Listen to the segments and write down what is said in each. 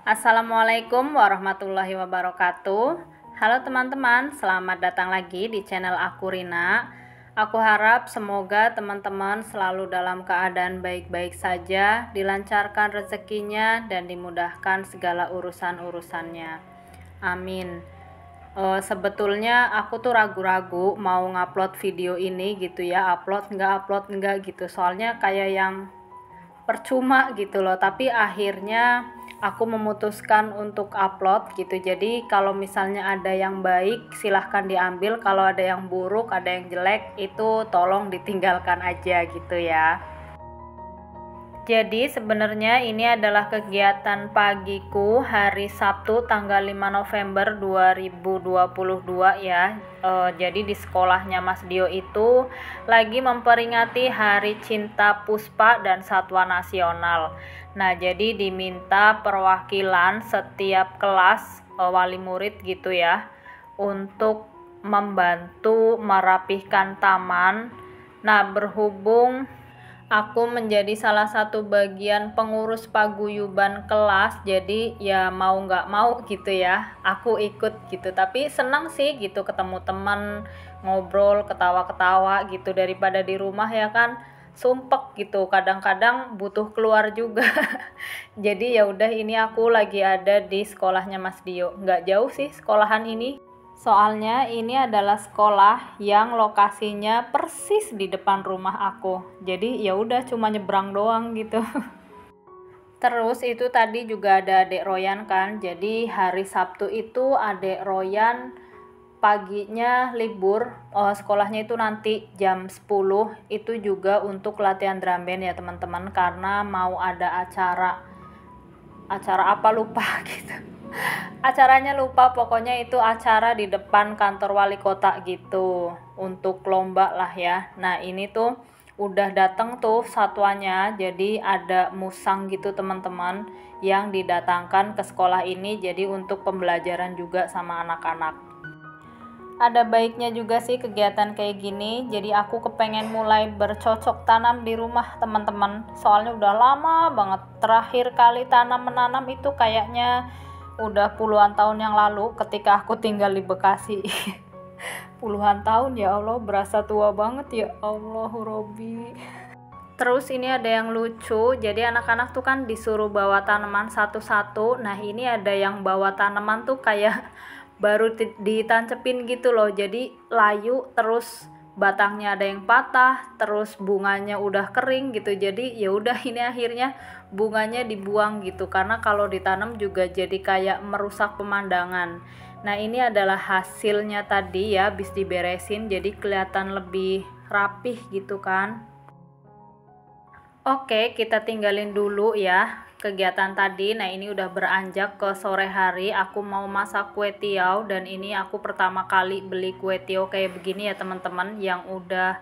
Assalamualaikum warahmatullahi wabarakatuh. Halo teman-teman, selamat datang lagi di channel aku Rina. Aku harap semoga teman-teman selalu dalam keadaan baik-baik saja, dilancarkan rezekinya dan dimudahkan segala urusan-urusannya. Amin. Sebetulnya aku tuh ragu-ragu mau ngupload video ini gitu ya, upload nggak gitu. Soalnya kayak yang percuma gitu loh, tapi akhirnya aku memutuskan untuk upload gitu. Jadi kalau misalnya ada yang baik silahkan diambil, kalau ada yang buruk, ada yang jelek, itu tolong ditinggalkan aja gitu ya. Jadi sebenarnya ini adalah kegiatan pagiku hari Sabtu tanggal 5 November 2022 ya. Jadi di sekolahnya Mas Dio itu lagi memperingati Hari Cinta Puspa dan Satwa Nasional. Nah, jadi diminta perwakilan setiap kelas wali murid gitu ya untuk membantu merapihkan taman. Nah, berhubung aku menjadi salah satu bagian pengurus paguyuban kelas, jadi ya mau nggak mau gitu ya, aku ikut gitu. Tapi senang sih gitu ketemu teman, ngobrol, ketawa-ketawa gitu daripada di rumah ya kan, sumpek gitu. Kadang-kadang butuh keluar juga. Jadi ya udah, ini aku lagi ada di sekolahnya Mas Dio. Nggak jauh sih sekolahan ini. Soalnya ini adalah sekolah yang lokasinya persis di depan rumah aku. Jadi ya udah cuma nyebrang doang gitu. Terus itu tadi juga ada Adek Royan kan. Jadi hari Sabtu itu Adek Royan paginya libur. Sekolahnya itu nanti jam 10. Itu juga untuk latihan drum band ya teman-teman, karena mau ada acara apa lupa gitu. Acaranya lupa, pokoknya itu acara di depan kantor wali kota gitu, untuk lomba lah ya. Nah ini tuh udah dateng tuh satwanya, jadi ada musang gitu teman-teman yang didatangkan ke sekolah ini, jadi untuk pembelajaran juga sama anak-anak. Ada baiknya juga sih kegiatan kayak gini, jadi aku kepengen mulai bercocok tanam di rumah teman-teman. Soalnya udah lama banget, terakhir kali menanam itu kayaknya udah puluhan tahun yang lalu ketika aku tinggal di Bekasi. Puluhan tahun, ya Allah, berasa tua banget ya Allah Robi. Terus ini ada yang lucu, jadi anak-anak tuh kan disuruh bawa tanaman satu-satu. Nah ini ada yang bawa tanaman tuh kayak baru ditancepin gitu loh, jadi layu, terus batangnya ada yang patah, terus bunganya udah kering gitu. Jadi ya udah, ini akhirnya bunganya dibuang gitu, karena kalau ditanam juga jadi kayak merusak pemandangan. Nah ini adalah hasilnya tadi ya, habis diberesin jadi kelihatan lebih rapih gitu kan. Oke, kita tinggalin dulu ya kegiatan tadi. Nah ini udah beranjak ke sore hari, aku mau masak kue tiaw, dan ini aku pertama kali beli kue tiaw kayak begini ya teman-teman, yang udah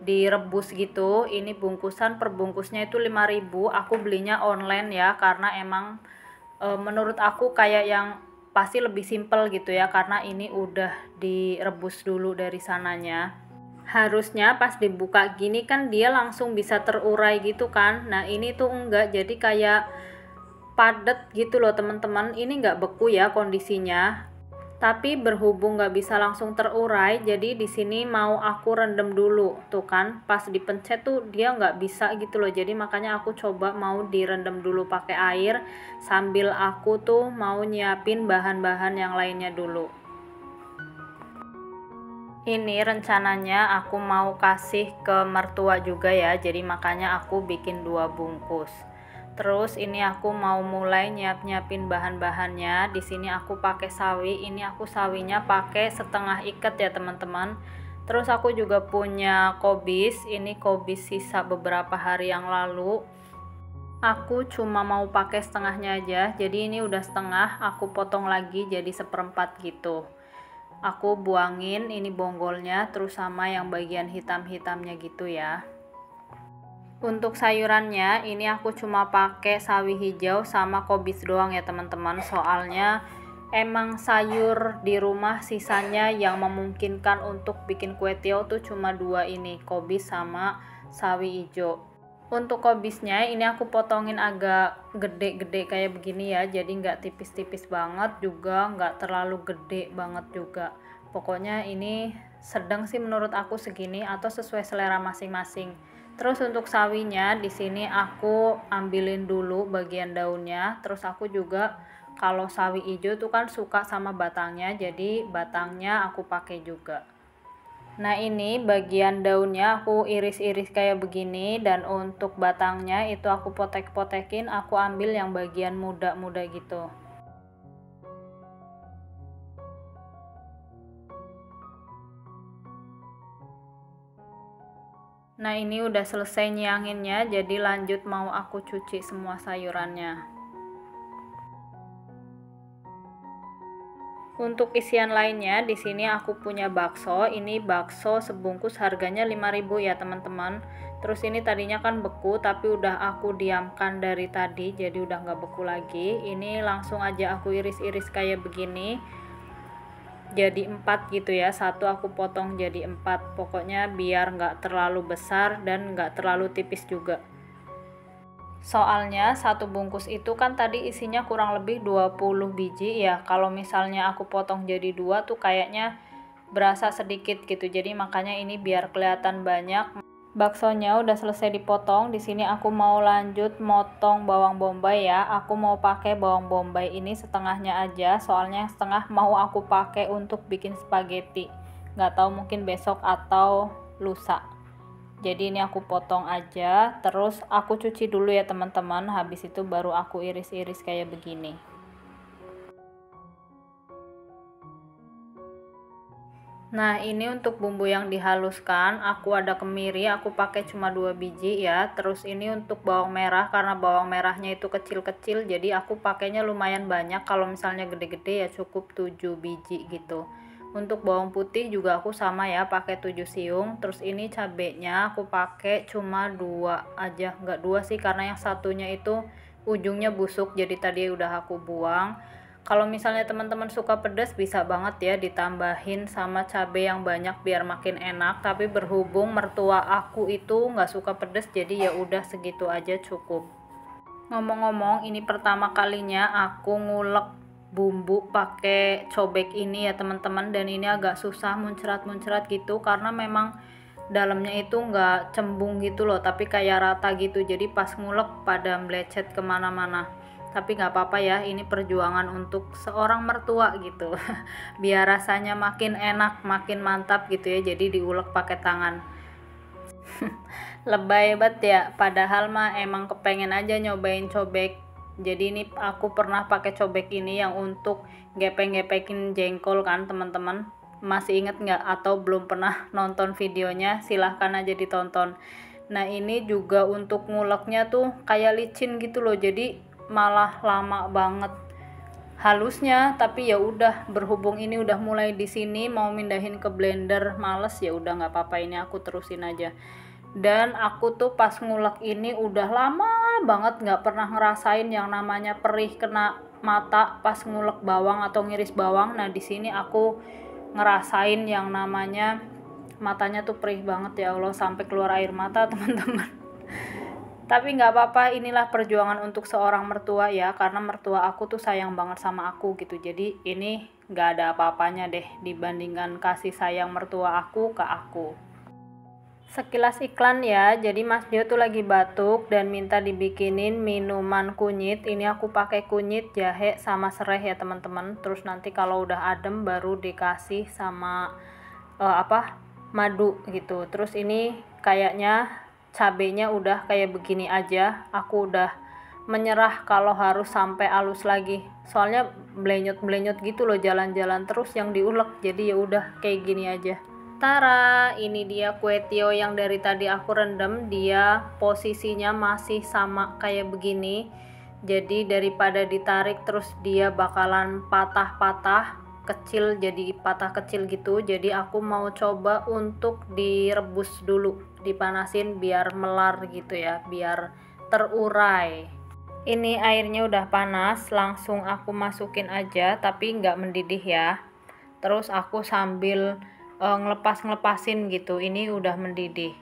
direbus gitu. Ini bungkusan, per bungkusnya itu 5.000. Aku belinya online ya, karena emang menurut aku kayak yang pasti lebih simple gitu ya, karena ini udah direbus dulu dari sananya. Harusnya pas dibuka gini kan dia langsung bisa terurai gitu kan. Nah ini tuh enggak, jadi kayak padet gitu loh teman-teman. Ini enggak beku ya kondisinya, tapi berhubung nggak bisa langsung terurai, jadi di sini mau aku rendam dulu. Tuh kan pas dipencet tuh dia nggak bisa gitu loh, jadi makanya aku coba mau direndam dulu pakai air, sambil aku tuh mau nyiapin bahan-bahan yang lainnya dulu. Ini rencananya aku mau kasih ke mertua juga ya, jadi makanya aku bikin 2 bungkus. Terus ini aku mau mulai nyiapin bahan-bahannya. Di sini aku pakai sawi. Ini aku sawinya pakai setengah ikat ya teman-teman. Terus aku juga punya kobis. Ini kobis sisa beberapa hari yang lalu. Aku cuma mau pakai setengahnya aja. Jadi ini udah setengah, aku potong lagi jadi 1/4 gitu. Aku buangin ini bonggolnya, terus sama yang bagian hitam-hitamnya gitu ya. Untuk sayurannya ini aku cuma pakai sawi hijau sama kobis doang ya teman-teman, soalnya emang sayur di rumah sisanya yang memungkinkan untuk bikin kue tiaw tuh cuma 2 ini, kobis sama sawi hijau. Untuk kubisnya ini aku potongin agak gede-gede kayak begini ya, jadi nggak tipis-tipis banget juga nggak terlalu gede banget juga. Pokoknya ini sedang sih menurut aku segini atau sesuai selera masing-masing. Terus untuk sawinya di sini aku ambilin dulu bagian daunnya, terus aku juga kalau sawi hijau tuh kan suka sama batangnya, jadi batangnya aku pakai juga. Nah, ini bagian daunnya aku iris-iris kayak begini, dan untuk batangnya itu aku potek-potekin, aku ambil yang bagian muda-muda gitu. Nah, ini udah selesai nyianginnya, jadi lanjut mau aku cuci semua sayurannya. Untuk isian lainnya di sini aku punya bakso. Ini bakso sebungkus harganya 5.000 ya teman-teman. Terus ini tadinya kan beku tapi udah aku diamkan dari tadi, jadi udah nggak beku lagi. Ini langsung aja aku iris-iris kayak begini. Jadi 4 gitu ya. Satu aku potong jadi 4. Pokoknya biar nggak terlalu besar dan nggak terlalu tipis juga. Soalnya satu bungkus itu kan tadi isinya kurang lebih 20 biji ya. Kalau misalnya aku potong jadi 2 tuh kayaknya berasa sedikit gitu. Jadi makanya ini biar kelihatan banyak. Baksonya udah selesai dipotong. Di sini aku mau lanjut motong bawang bombay ya. Aku mau pakai bawang bombay ini setengahnya aja. Soalnya yang setengah mau aku pakai untuk bikin spaghetti. Nggak tahu mungkin besok atau lusa. Jadi ini aku potong aja, terus aku cuci dulu ya teman-teman, habis itu baru aku iris-iris kayak begini. Nah, ini untuk bumbu yang dihaluskan, aku ada kemiri, aku pakai cuma 2 biji ya. Terus ini untuk bawang merah, karena bawang merahnya itu kecil-kecil, jadi aku pakainya lumayan banyak. Kalau misalnya gede-gede ya cukup 7 biji gitu. Untuk bawang putih juga aku sama ya, pakai 7 siung. Terus ini cabenya aku pakai cuma 2 aja, nggak 2 sih karena yang satunya itu ujungnya busuk, jadi tadi udah aku buang. Kalau misalnya teman-teman suka pedas bisa banget ya ditambahin sama cabai yang banyak biar makin enak, tapi berhubung mertua aku itu nggak suka pedas, jadi ya udah segitu aja cukup. Ngomong-ngomong, ini pertama kalinya aku ngulek bumbu pakai cobek ini ya teman-teman, dan ini agak susah muncrat-muncrat gitu karena memang dalamnya itu nggak cembung gitu loh, tapi kayak rata gitu, jadi pas ngulek pada melecet kemana-mana. Tapi nggak apa-apa ya, ini perjuangan untuk seorang mertua gitu biar rasanya makin enak, makin mantap gitu ya, jadi diulek pakai tangan. Lebay banget ya, padahal mah emang kepengen aja nyobain cobek. Jadi ini aku pernah pakai cobek ini yang untuk gepeng-gepekin jengkol kan teman-teman. Masih inget nggak atau belum pernah nonton videonya, silahkan aja ditonton. Nah, ini juga untuk nguleknya tuh kayak licin gitu loh, jadi malah lama banget halusnya. Tapi ya udah, berhubung ini udah mulai di sini mau mindahin ke blender males, ya udah nggak apa-apa, ini aku terusin aja. Dan aku tuh pas ngulek ini udah lama banget nggak pernah ngerasain yang namanya perih kena mata pas ngulek bawang atau ngiris bawang. Nah, di sini aku ngerasain yang namanya matanya tuh perih banget, ya Allah, sampai keluar air mata teman-teman. Tapi nggak apa-apa, inilah perjuangan untuk seorang mertua ya, karena mertua aku tuh sayang banget sama aku gitu. Jadi ini nggak ada apa-apanya deh dibandingkan kasih sayang mertua aku ke aku. Sekilas iklan ya, jadi Mas Dio tuh lagi batuk dan minta dibikinin minuman kunyit. Ini aku pakai kunyit, jahe, sama serai ya teman-teman. Terus nanti kalau udah adem baru dikasih sama madu gitu. Terus ini kayaknya cabenya udah kayak begini aja. Aku udah menyerah kalau harus sampai halus lagi. Soalnya blenyot-blenyot gitu loh jalan-jalan terus yang diulek. Jadi ya udah kayak gini aja. Tara, ini dia kue tio yang dari tadi aku rendam. Dia posisinya masih sama kayak begini. Jadi daripada ditarik terus dia bakalan patah-patah kecil, jadi patah kecil gitu. Jadi aku mau coba untuk direbus dulu, dipanasin biar melar gitu ya, biar terurai. Ini airnya udah panas, langsung aku masukin aja, tapi nggak mendidih ya. Terus aku sambil ngelepasin gitu, ini udah mendidih.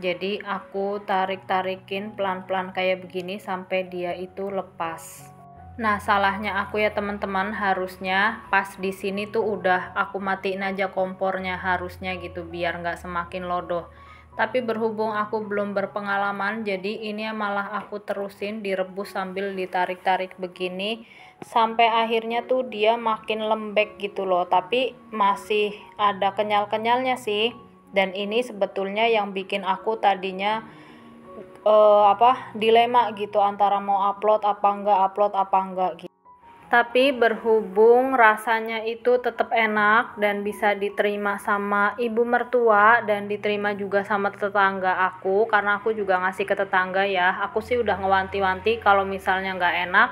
Jadi aku tarik-tarikin pelan-pelan kayak begini sampai dia itu lepas. Nah, salahnya aku ya teman-teman, harusnya pas di sini tuh udah aku matiin aja kompornya harusnya gitu biar nggak semakin lodoh. Tapi berhubung aku belum berpengalaman, jadi ini malah aku terusin direbus sambil ditarik-tarik begini sampai akhirnya tuh dia makin lembek gitu loh. Tapi masih ada kenyal-kenyalnya sih. Dan ini sebetulnya yang bikin aku tadinya dilema gitu antara mau upload apa enggak gitu. Tapi berhubung rasanya itu tetap enak dan bisa diterima sama ibu mertua dan diterima juga sama tetangga aku, karena aku juga ngasih ke tetangga ya. Aku sih udah ngewanti-wanti kalau misalnya nggak enak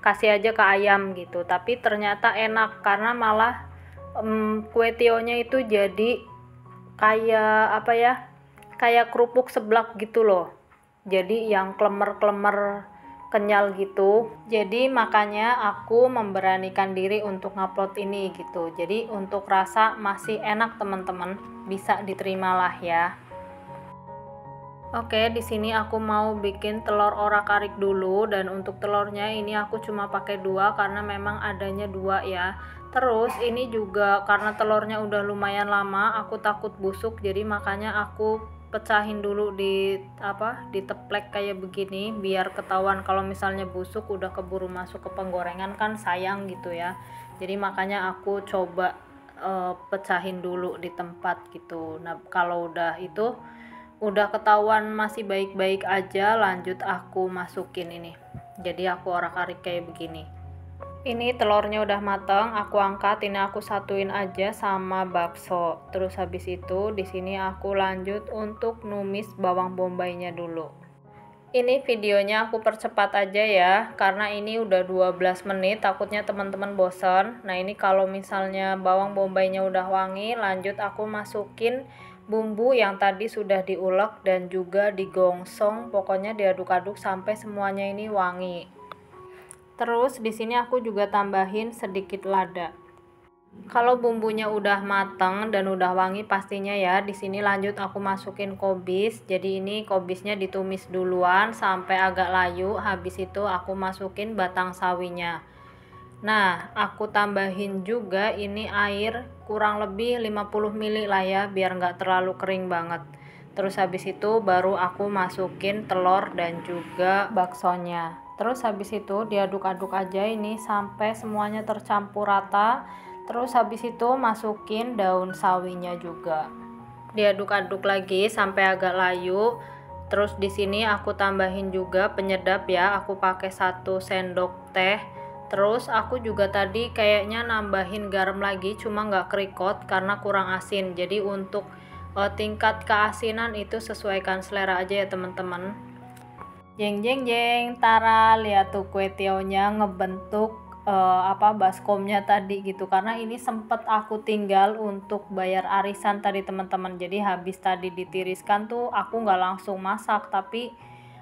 kasih aja ke ayam gitu. Tapi ternyata enak karena malah kue tionya itu jadi kayak kayak kerupuk seblak gitu loh. Jadi yang klemer-klemer kenyal gitu. Jadi makanya aku memberanikan diri untuk ngupload ini gitu. Jadi untuk rasa masih enak teman-teman, bisa diterima lah ya. Oke, di sini aku mau bikin telur orak-arik dulu, dan untuk telurnya ini aku cuma pakai 2 karena memang adanya 2 ya. Terus ini juga karena telurnya udah lumayan lama, aku takut busuk, jadi makanya aku pecahin dulu di teplek kayak begini biar ketahuan kalau misalnya busuk udah keburu masuk ke penggorengan kan sayang gitu ya. Jadi makanya aku coba pecahin dulu di tempat gitu. Nah, kalau udah ketahuan masih baik-baik aja, lanjut aku masukin ini. Jadi aku orak-arik kayak begini. Ini telurnya udah matang, aku angkat, ini aku satuin aja sama bakso. Terus habis itu di sini aku lanjut untuk numis bawang bombaynya dulu. Ini videonya aku percepat aja ya, karena ini udah 12 menit, takutnya teman-teman bosen. Nah, ini kalau misalnya bawang bombaynya udah wangi, lanjut aku masukin bumbu yang tadi sudah diulek dan juga digongsong, pokoknya diaduk-aduk sampai semuanya ini wangi. Terus di sini aku juga tambahin sedikit lada. Kalau bumbunya udah mateng dan udah wangi pastinya ya, di sini lanjut aku masukin kobis. Jadi ini kobisnya ditumis duluan sampai agak layu, habis itu aku masukin batang sawinya. Nah, aku tambahin juga ini air kurang lebih 50 ml lah ya, biar nggak terlalu kering banget. Terus habis itu baru aku masukin telur dan juga baksonya. Terus habis itu diaduk-aduk aja ini sampai semuanya tercampur rata. Terus habis itu masukin daun sawinya juga. Diaduk-aduk lagi sampai agak layu. Terus di sini aku tambahin juga penyedap ya. Aku pakai 1 sendok teh. Terus aku juga tadi kayaknya nambahin garam lagi, cuma nggak kerikot karena kurang asin. Jadi untuk tingkat keasinan itu sesuaikan selera aja ya teman-teman. Jeng jeng jeng, Tara, lihat tuh kue tionya ngebentuk baskomnya tadi gitu, karena ini sempet aku tinggal untuk bayar arisan tadi teman-teman. Jadi habis tadi ditiriskan tuh aku nggak langsung masak, tapi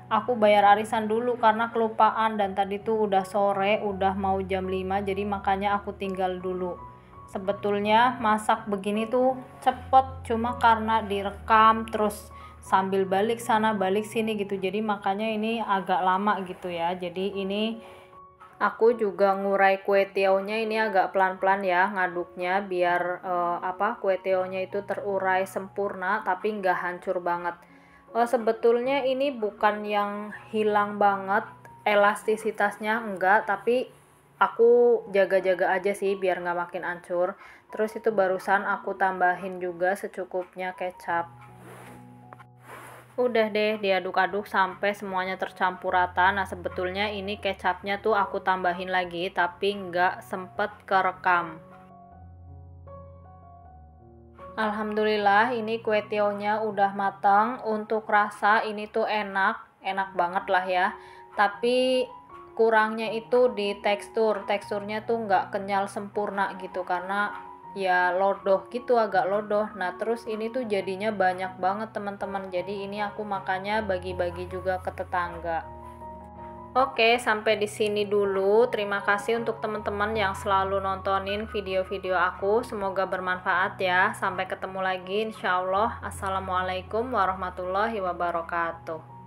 aku bayar arisan dulu karena kelupaan, dan tadi tuh udah sore, udah mau jam 5, jadi makanya aku tinggal dulu. Sebetulnya masak begini tuh cepet, cuma karena direkam terus sambil balik sana balik sini gitu, jadi makanya ini agak lama gitu ya. Jadi ini aku juga ngurai kue tionya ini agak pelan-pelan ya ngaduknya, biar kue tionya itu terurai sempurna tapi nggak hancur banget. Sebetulnya ini bukan yang hilang banget elastisitasnya, enggak, tapi aku jaga-jaga aja sih biar nggak makin hancur. Terus itu barusan aku tambahin juga secukupnya kecap. Udah deh diaduk-aduk sampai semuanya tercampur rata. Nah, sebetulnya ini kecapnya tuh aku tambahin lagi tapi nggak sempet kerekam. Alhamdulillah ini kue tionya udah matang. Untuk rasa ini tuh enak banget lah ya. Tapi kurangnya itu di teksturnya tuh nggak kenyal sempurna gitu, karena ya lodoh gitu, agak lodoh. Nah, terus ini tuh jadinya banyak banget teman-teman, jadi ini aku makanya bagi-bagi juga ke tetangga. Oke, sampai di sini dulu. Terima kasih untuk teman-teman yang selalu nontonin video-video aku. Semoga bermanfaat ya. Sampai ketemu lagi insya Allah. Assalamualaikum warahmatullahi wabarakatuh.